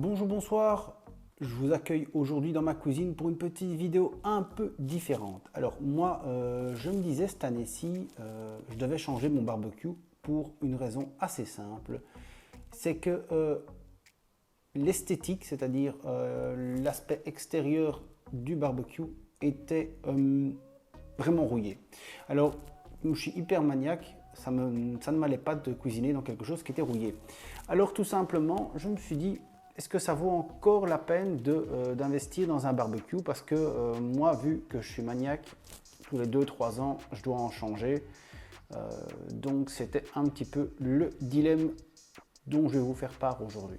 Bonjour, bonsoir, je vous accueille aujourd'hui dans ma cuisine pour une petite vidéo un peu différente. Alors moi, je me disais cette année-ci, je devais changer mon barbecue pour une raison assez simple. C'est que l'esthétique, c'est-à-dire l'aspect extérieur du barbecue était vraiment rouillé. Alors, je suis hyper maniaque, ça ne m'allait pas de cuisiner dans quelque chose qui était rouillé. Alors tout simplement, je me suis dit, est-ce que ça vaut encore la peine d'investir dans un barbecue? Parce que moi, vu que je suis maniaque, tous les 2 3 ans, je dois en changer. Donc c'était un petit peu le dilemme dont je vais vous faire part aujourd'hui.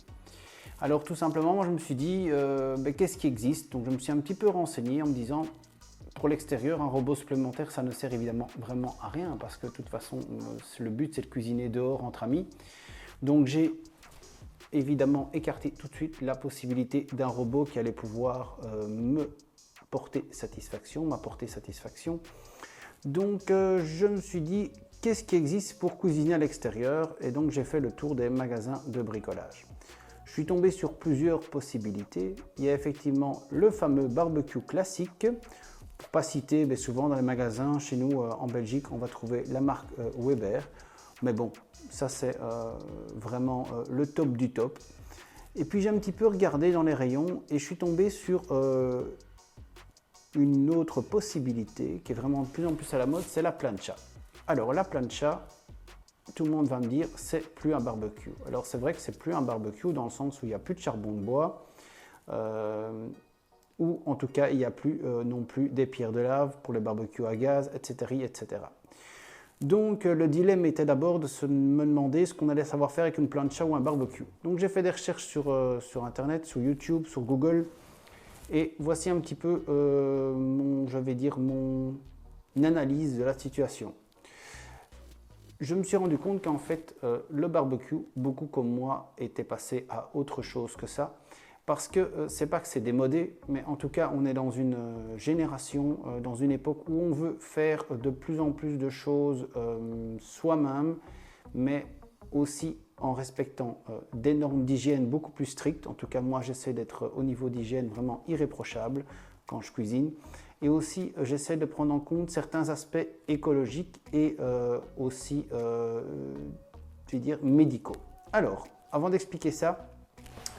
Alors tout simplement, moi je me suis dit, qu'est-ce qui existe? Donc je me suis un petit peu renseigné en me disant, pour l'extérieur, un robot supplémentaire, ça ne sert évidemment vraiment à rien parce que de toute façon, le but c'est de cuisiner dehors entre amis. Donc j'ai évidemment écarté tout de suite la possibilité d'un robot qui allait pouvoir m'apporter satisfaction. Donc je me suis dit, qu'est-ce qui existe pour cuisiner à l'extérieur? Et donc j'ai fait le tour des magasins de bricolage. Je suis tombé sur plusieurs possibilités. Il y a effectivement le fameux barbecue classique. Pour ne pas citer, mais souvent dans les magasins, chez nous en Belgique, on va trouver la marque Weber. Mais bon, ça c'est vraiment le top du top. Et puis j'ai un petit peu regardé dans les rayons et je suis tombé sur une autre possibilité qui est vraiment de plus en plus à la mode, c'est la plancha. Alors la plancha, tout le monde va me dire, c'est plus un barbecue. Alors c'est vrai que c'est plus un barbecue dans le sens où il n'y a plus de charbon de bois, ou en tout cas il n'y a plus non plus des pierres de lave pour les barbecues à gaz, etc. etc. Donc le dilemme était d'abord de me demander ce qu'on allait savoir faire avec une plancha ou un barbecue. Donc j'ai fait des recherches sur internet, sur YouTube, sur Google, et voici un petit peu mon analyse de la situation. Je me suis rendu compte qu'en fait, le barbecue, beaucoup comme moi, était passé à autre chose que ça. Parce que c'est pas que c'est démodé, mais en tout cas, on est dans une génération, dans une époque où on veut faire de plus en plus de choses soi-même, mais aussi en respectant des normes d'hygiène beaucoup plus strictes. En tout cas, moi, j'essaie d'être au niveau d'hygiène vraiment irréprochable quand je cuisine. Et aussi, j'essaie de prendre en compte certains aspects écologiques et aussi, je vais dire, médicaux. Alors, avant d'expliquer ça,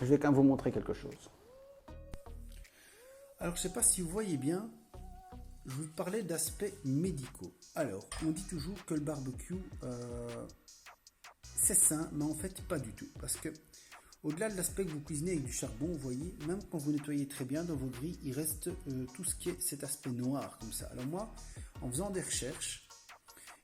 je vais quand même vous montrer quelque chose. Alors, je ne sais pas si vous voyez bien, je vous parlais d'aspects médicaux. Alors, on dit toujours que le barbecue, c'est sain, mais en fait, pas du tout. Parce que, au-delà de l'aspect que vous cuisinez avec du charbon, vous voyez, même quand vous nettoyez très bien dans vos grilles, il reste tout ce qui est cet aspect noir, comme ça. Alors moi, en faisant des recherches,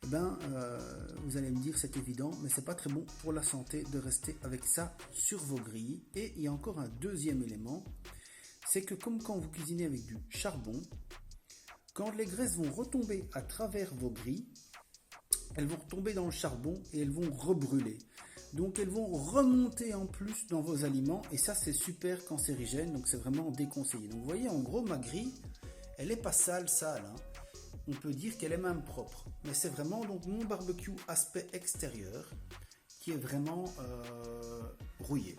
vous allez me dire c'est évident, mais c'est pas très bon pour la santé de rester avec ça sur vos grilles. Et il y a encore un deuxième élément, c'est que comme quand vous cuisinez avec du charbon, quand les graisses vont retomber à travers vos grilles, elles vont retomber dans le charbon et elles vont rebrûler. Donc elles vont remonter en plus dans vos aliments et ça c'est super cancérigène, donc c'est vraiment déconseillé. Donc vous voyez en gros ma grille, elle est pas sale hein. On peut dire qu'elle est même propre. Mais c'est vraiment donc mon barbecue aspect extérieur qui est vraiment rouillé.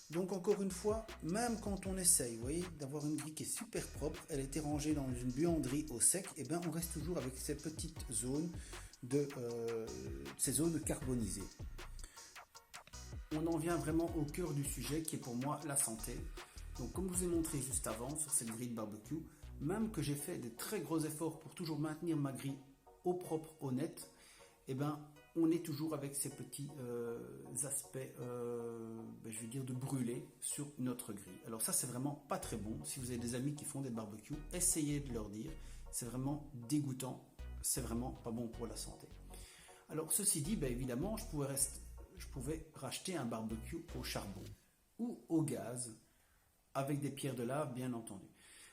Donc encore une fois, même quand on essaye, vous voyez, d'avoir une grille qui est super propre, elle a été rangée dans une buanderie au sec, et on reste toujours avec ces petites zones ces zones carbonisées. On en vient vraiment au cœur du sujet qui est pour moi la santé. Donc comme je vous ai montré juste avant sur cette grille de barbecue, même que j'ai fait de très gros efforts pour toujours maintenir ma grille au propre, au net, on est toujours avec ces petits aspects, je veux dire, de brûler sur notre grille. Alors ça, c'est vraiment pas très bon. Si vous avez des amis qui font des barbecues, essayez de leur dire. C'est vraiment dégoûtant. C'est vraiment pas bon pour la santé. Alors ceci dit, évidemment, je pouvais racheter un barbecue au charbon ou au gaz avec des pierres de lave, bien entendu.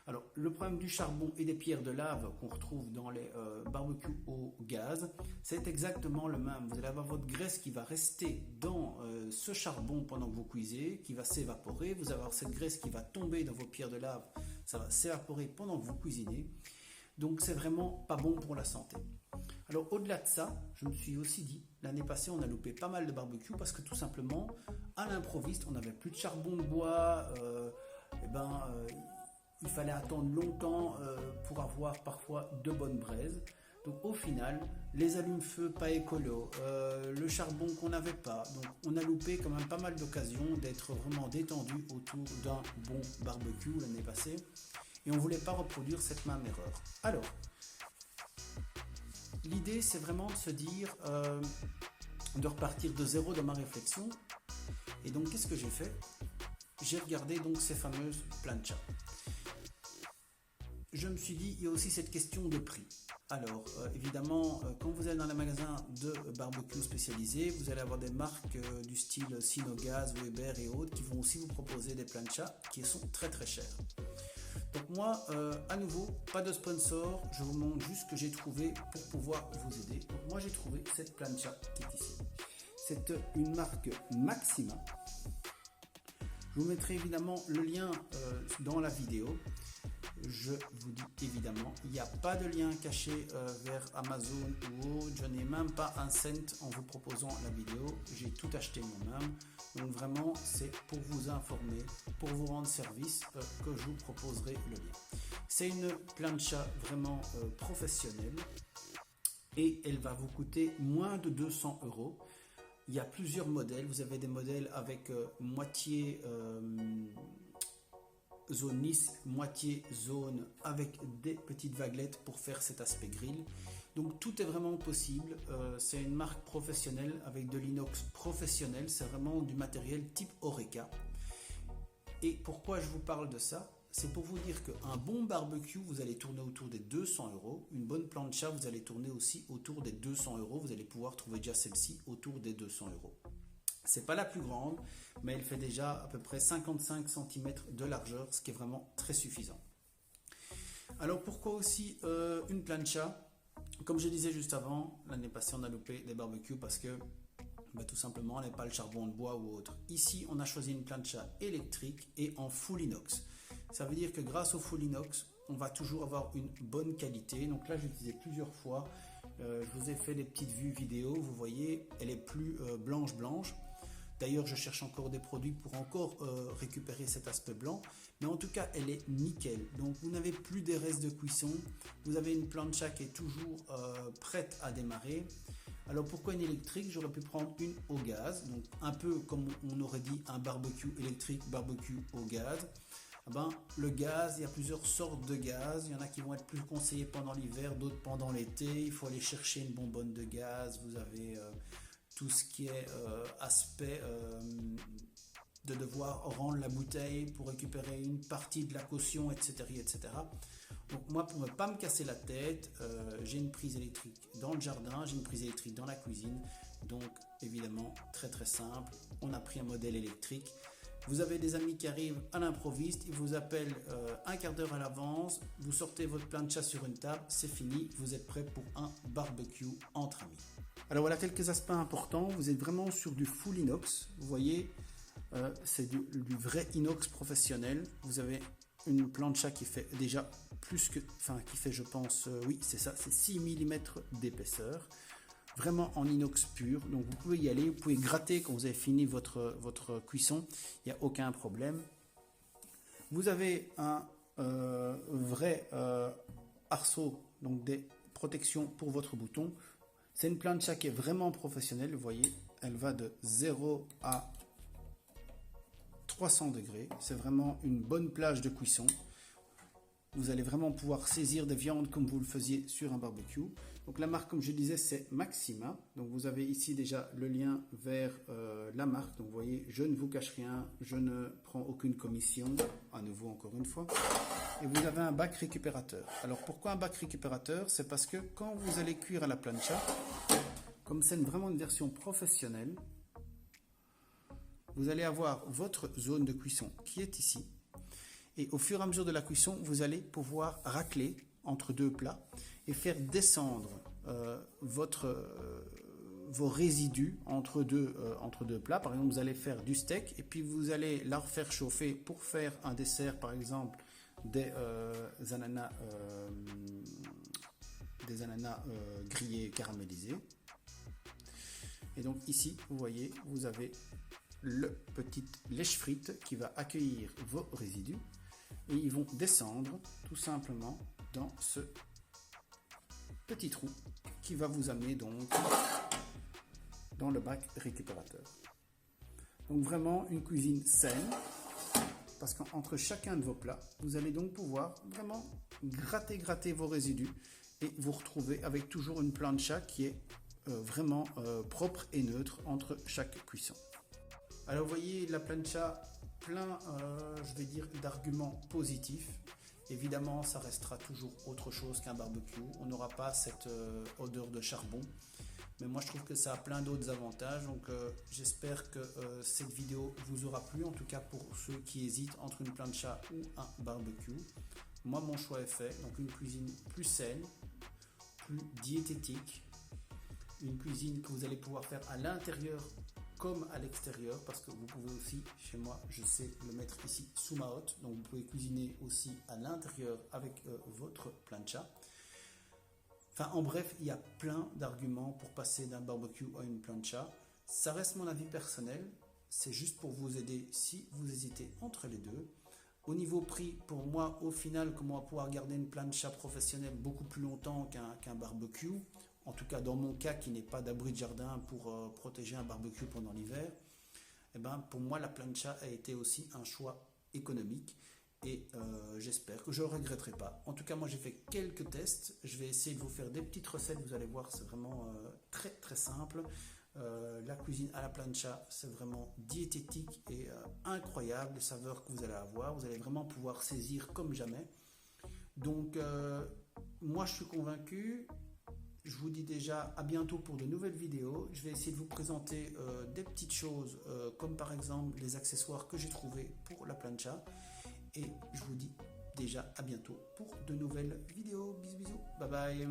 Alors, le problème du charbon et des pierres de lave qu'on retrouve dans les barbecues au gaz, c'est exactement le même. Vous allez avoir votre graisse qui va rester dans ce charbon pendant que vous cuisez, qui va s'évaporer. Vous allez avoir cette graisse qui va tomber dans vos pierres de lave, ça va s'évaporer pendant que vous cuisinez. Donc c'est vraiment pas bon pour la santé. Alors au-delà de ça, je me suis aussi dit, l'année passée on a loupé pas mal de barbecue parce que tout simplement, à l'improviste, on n'avait plus de charbon de bois, il fallait attendre longtemps pour avoir parfois de bonnes braises. Donc au final, les allumes-feu pas écolo, le charbon qu'on n'avait pas. Donc on a loupé quand même pas mal d'occasions d'être vraiment détendu autour d'un bon barbecue l'année passée. Et on ne voulait pas reproduire cette même erreur. Alors, l'idée c'est vraiment de se dire, de repartir de zéro dans ma réflexion. Et donc qu'est-ce que j'ai fait? J'ai regardé donc ces fameuses planchas. Je me suis dit, il y a aussi cette question de prix. Alors, évidemment, quand vous êtes dans les magasins de barbecue spécialisés, vous allez avoir des marques du style Sinogaz, Weber et autres qui vont aussi vous proposer des planchas qui sont très très chers. Donc moi, à nouveau, pas de sponsor, je vous montre juste ce que j'ai trouvé pour pouvoir vous aider. Donc moi j'ai trouvé cette plancha qui est ici. C'est une marque Maxima. Je vous mettrai évidemment le lien dans la vidéo. Je vous dis évidemment, il n'y a pas de lien caché vers Amazon ou autre. Je n'ai même pas un cent en vous proposant la vidéo. J'ai tout acheté moi-même. Donc vraiment, c'est pour vous informer, pour vous rendre service que je vous proposerai le lien. C'est une plancha vraiment professionnelle et elle va vous coûter moins de 200 €. Il y a plusieurs modèles. Vous avez des modèles avec moitié zone lisse, moitié zone avec des petites vaguelettes pour faire cet aspect grill. Donc tout est vraiment possible. C'est une marque professionnelle avec de l'inox professionnel. C'est vraiment du matériel type Oreca. Et pourquoi je vous parle de ça? C'est pour vous dire qu'un bon barbecue, vous allez tourner autour des 200 €. Une bonne plancha, vous allez tourner aussi autour des 200 €. Vous allez pouvoir trouver déjà celle-ci autour des 200 €. C'est pas la plus grande, mais elle fait déjà à peu près 55 cm de largeur, ce qui est vraiment très suffisant. Alors pourquoi aussi une plancha? Comme je disais juste avant, l'année passée on a loupé des barbecues parce que tout simplement on n'avait pas le charbon de bois ou autre. Ici on a choisi une plancha électrique et en full inox. Ça veut dire que grâce au full inox, on va toujours avoir une bonne qualité. Donc là j'ai utilisé plusieurs fois. Je vous ai fait des petites vues vidéo, vous voyez, elle est plus blanche. D'ailleurs, je cherche encore des produits pour encore récupérer cet aspect blanc. Mais en tout cas, elle est nickel. Donc, vous n'avez plus des restes de cuisson. Vous avez une plancha qui est toujours prête à démarrer. Alors, pourquoi une électrique? J'aurais pu prendre une au gaz. Donc, un peu comme on aurait dit un barbecue électrique, barbecue au gaz. Le gaz, il y a plusieurs sortes de gaz. Il y en a qui vont être plus conseillés pendant l'hiver, d'autres pendant l'été. Il faut aller chercher une bonbonne de gaz. Vous avez tout ce qui est aspect de devoir rendre la bouteille pour récupérer une partie de la caution, etc. etc. Donc moi, pour ne pas me casser la tête, j'ai une prise électrique dans le jardin, j'ai une prise électrique dans la cuisine. Donc évidemment, très très simple, on a pris un modèle électrique. Vous avez des amis qui arrivent à l'improviste, ils vous appellent un quart d'heure à l'avance, vous sortez votre plancha sur une table, c'est fini, vous êtes prêt pour un barbecue entre amis. Alors voilà quelques aspects importants, vous êtes vraiment sur du full inox, vous voyez, c'est du vrai inox professionnel. Vous avez une plancha qui fait déjà qui fait je pense, oui c'est ça, c'est 6 mm d'épaisseur. Vraiment en inox pur, donc vous pouvez y aller, vous pouvez gratter quand vous avez fini votre cuisson, il n'y a aucun problème. Vous avez un vrai arceau, donc des protections pour votre bouton. C'est une plancha qui est vraiment professionnelle, vous voyez, elle va de 0 à 300 degrés, c'est vraiment une bonne plage de cuisson. Vous allez vraiment pouvoir saisir des viandes comme vous le faisiez sur un barbecue. Donc la marque, comme je disais, c'est Maxima. Donc vous avez ici déjà le lien vers la marque. Donc vous voyez, je ne vous cache rien, je ne prends aucune commission, à nouveau encore une fois. Et vous avez un bac récupérateur. Alors pourquoi un bac récupérateur? C'est parce que quand vous allez cuire à la plancha, comme c'est vraiment une version professionnelle, vous allez avoir votre zone de cuisson qui est ici. Et au fur et à mesure de la cuisson, vous allez pouvoir racler entre deux plats et faire descendre vos résidus entre deux plats. Par exemple, vous allez faire du steak et puis vous allez la refaire chauffer pour faire un dessert, par exemple des ananas des ananas grillés caramélisés. Et donc ici, vous voyez, vous avez le petit lèche-frite qui va accueillir vos résidus et ils vont descendre tout simplement dans ce petit trou qui va vous amener donc dans le bac récupérateur. Donc vraiment une cuisine saine, parce qu'entre chacun de vos plats, vous allez donc pouvoir vraiment gratter vos résidus et vous retrouver avec toujours une plancha qui est vraiment propre et neutre entre chaque cuisson. Alors vous voyez la plancha plein, je vais dire, d'arguments positifs. Évidemment, ça restera toujours autre chose qu'un barbecue. On n'aura pas cette odeur de charbon. Mais moi, je trouve que ça a plein d'autres avantages. Donc, j'espère que cette vidéo vous aura plu. En tout cas, pour ceux qui hésitent entre une plancha ou un barbecue. Moi, mon choix est fait. Donc, une cuisine plus saine, plus diététique. Une cuisine que vous allez pouvoir faire à l'intérieur comme à l'extérieur, parce que vous pouvez aussi, chez moi, je sais le mettre ici sous ma hotte, donc vous pouvez cuisiner aussi à l'intérieur avec votre plancha. Enfin, en bref, il y a plein d'arguments pour passer d'un barbecue à une plancha. Ça reste mon avis personnel, c'est juste pour vous aider si vous hésitez entre les deux. Au niveau prix, pour moi, au final, comment on va pouvoir garder une plancha professionnelle beaucoup plus longtemps qu'un barbecue, en tout cas dans mon cas qui n'est pas d'abri de jardin pour protéger un barbecue pendant l'hiver, eh ben, pour moi la plancha a été aussi un choix économique et j'espère que je ne regretterai pas. En tout cas, moi j'ai fait quelques tests, je vais essayer de vous faire des petites recettes, vous allez voir, c'est vraiment très simple. La cuisine à la plancha, c'est vraiment diététique et incroyable, les saveurs que vous allez avoir, vous allez vraiment pouvoir saisir comme jamais. Donc moi je suis convaincu. Je vous dis déjà à bientôt pour de nouvelles vidéos. Je vais essayer de vous présenter des petites choses comme par exemple les accessoires que j'ai trouvés pour la plancha. Et je vous dis déjà à bientôt pour de nouvelles vidéos. Bisous, bye bye.